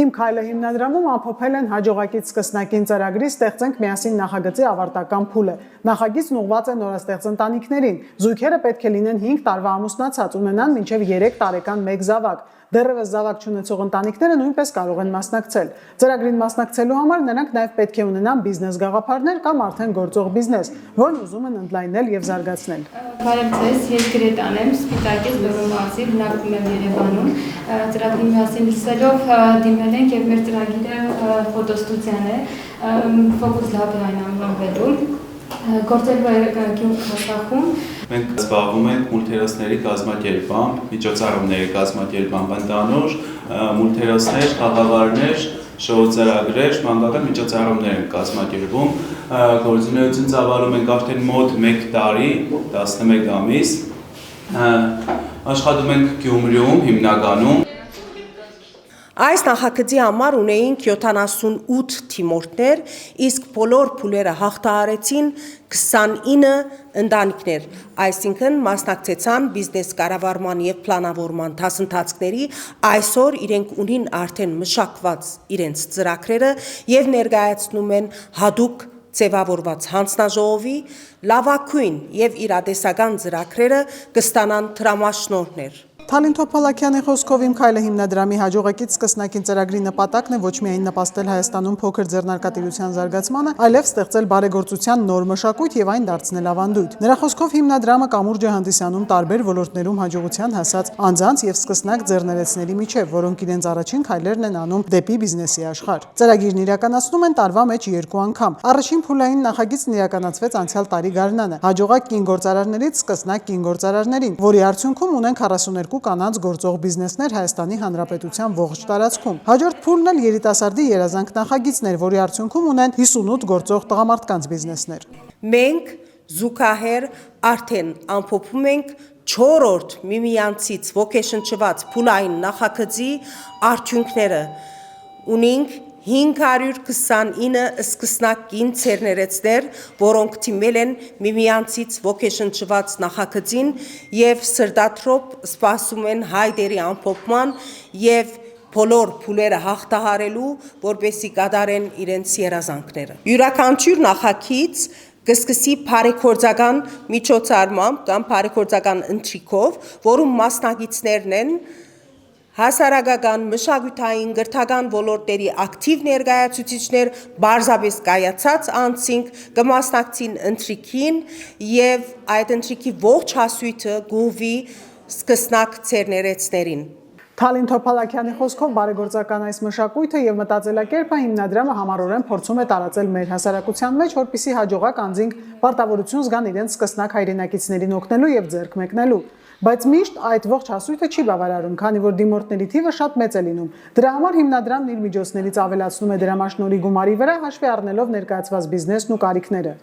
Իմ քայլը հիմնադրամում ամփոփել են հաջողակից սկսնակին ծրագրի «Ստեղծենք միասին» նախագծի ավարտական փուլը։ Նախագիծն ուղղված է նորաստեղծ ընտանիքներին։ Զույգերը պետք է լինեն 5 տարվա ամուսնացած, ունենան մինչև 3 տարեկան մեկ զավակ։ Դեռևս զավակ չունեցող ընտանիքները նույնպես կարող են մասնակցել։ Ծրագրին մասնակցելու համար նրանք նաև պետք է ունենան բիզնես գաղափարներ կամ արդեն գործող բիզնես, որն ուզում են ընդլայնել եւ զարգացնել։ Բարև ձեզ, ես Գրետան եմ, Սպիտակից Լոռու մարզի, բնակվում եմ Երևանում։ Ծրագրի մասին լսելով դիմել ենք եւ մեր ծրագիրը ֆոտոստուդիան է, Focus Lab այն անվանվելու։ Գործելու է Գյումրի Խասախում։ Մենք զբաղվում ենք մուլտհերոսների կազմակերպամբ, միջոցառումների կազմակերպամբ, ընդհանուր մուլտհերոսներ, խաղավարներ, շոու-ծրագրեր, մանկական միջոցառումներ են կազմակերպում։ Գործունեություն ծավալում ենք արդեն մոտ 1 տարի, 11 ամիս։ Աշխատում ենք Գյումրիում հիմնականում։ Այս նախագծի համար ունեինք 78 թիմորդներ, իսկ բոլոր փուլերը հաղթահարեցին 29 ընտանիքներ, այսինքն մասնակցեցան բիզնես կառավարման եւ պլանավորման դասընթացների, այսօր իրենք ունին արդեն մշակված իրենց ծրագրերը եւ ներկայացնում են հատուկ ձևավորված հանձնաժողովի լավագույն եւ իրատեսական ծրագրերը կստանան դրամաշնորհներ։ Թալին Թոփալակյանի խոսքով Իմ քայլը հիմնադրամի հաջողակից սկսնակին ծրագրի նպատակն է ոչ միայն նպաստել Հայաստանում փոքր ձեռնարկատիրության զարգացմանը, այլև ստեղծել բարեգործության նոր մշակույթ եւ այն դարձնել ավանդույթ։ Նրա խոսքով հիմնադրամը կամուրջ է հանդիսանում տարբեր ոլորտներում հաջողության հասած անձանց եւ սկսնակ ձեռներեցների միջև, որոնք իրենց առաջին քայլերն են անում դեպի բիզնեսի աշխարհ։ Ծրագիրն իրականացնում են տարվա մեջ 2 անգամ։ Առաջին փուլային նախագիծն իրականացվեց անցյալ տարի գարնանը հաջողակ կին գործարարներից սկսնակ կին գործարարներին, որի արդյունքում ունեն 42 կանանց գործող բիզնեսներ Հայաստանի Հանրապետության ողջ տարածքում։ Հաջորդ փուլն էլ երիտասարդի երազանք նախագիծն էր, որի արդյունքում ունեն 58 գործող տղամարդկանց բիզնեսներ։ Մենք զուգահեռ արդեն ամփոփում ենք 4-րդ միմյանցից ոգեշնչված փուլային նախագծի արդյունքները։ Ունենք 529 սկսնակ կին ձեռներեցներ, որոնք թիմել են միմյանցից ոգեշնչված նախագծին եւ սրտատրոպ սպասում են հայտերի ամփոփման եւ բոլոր փուլերը հաղթահարելու, որպեսզի կատարեն իրենց երազանքները։ Յուրաքանչյուր նախագիծ կսկսի բարեգործական միջոցառմամբ կամ բարեգործական ընթրիքով, որում մասնակիցներն են հասարակական, մշակութային, գրթական ոլորտների ակտիվ ներկայացուցիչներ, բարձրապես կայացած անձինք կմասնակցին ընթրիքին եւ այդ ընթրիքի ողջ հասույթը գուվի սկսնակ ձեռներեցներին։ Թալին Թոփալակյանի խոսքով բարեգործական այս մշակույթը եւ մտածելակերպը հիմնադրամը համառորեն փորձում է տարածել մեր հասարակության մեջ, որպեսզի հաջողակ անձինք պարտավորություն զգան իրենց սկսնակ հայրենակիցներին օգնելու եւ ձեռք մեկնելու։ Բայց միշտ այդ ողջ հասույթը չի բավարարում, քանի որ դիմորդների թիվը շատ մեծ է լինում։ Դրա համար հիմնադրամն իր միջոցներից ավելացնում է դրամաշնորհի գումարի վրա, հաշվի առնելով ներկայացված բիզնեսն ու կարիքները։